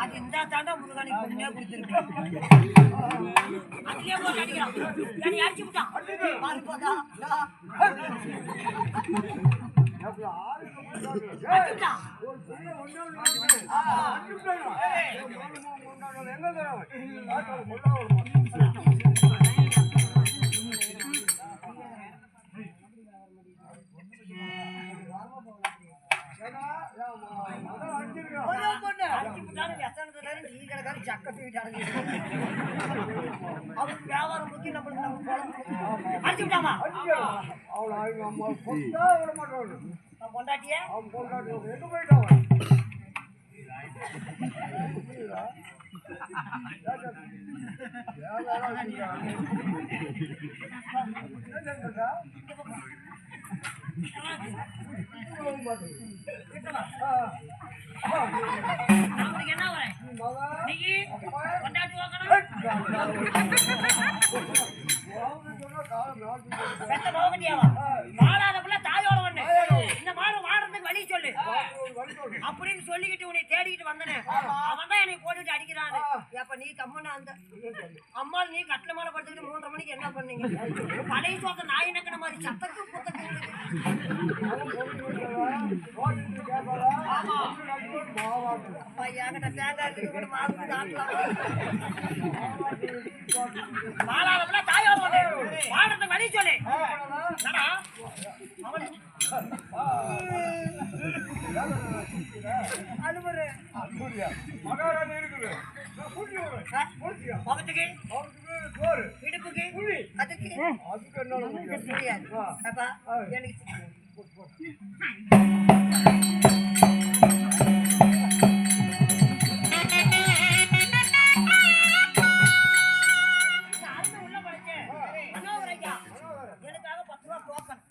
அது இந்த தாண்டா முருகானிக்கு பொண்ணே கொடுத்துருக்கேன். அதுலயே போட்டு அடிக்கிறான். என்னை அடிச்சு விட்டான். பாருப்பதா வியாபாரம் முக்கிய பொண்டாட்டிய என்ன வரேன் நீ கொண்டாட்டி மாடாதக்குள்ள தாயோட ஒண்ணு இந்த மாடு மாடுறதுக்கு வழி சொல்லு அப்படின்னு சொல்லிக்கிட்டு உன்னை தேடிக்கிட்டு வந்தனே அவன் தான் என்னை போட்டுட்டு அடிக்கிறான்னு. அப்ப நீ கம்மனா அந்த அம்மா நீ கட்டில மேல படுத்துக்கிட்டு 3:30 மணிக்கு என்ன பண்ணீங்க? பழைய சோத்த நாய் நக்கின மாதிரி சத்தத்துக்கு புத்தக்கு பையாங்கிட்ட தேங்காய் கூட மாவு மாலாதக்குள்ள தாயோட ஒண்ணு மாடுறதுக்கு வழி சொல்லு. மகாராணி இருக்குது இடுப்புக்கு அதுக்கு எனக்காக 10 ரூபா டோக்கன்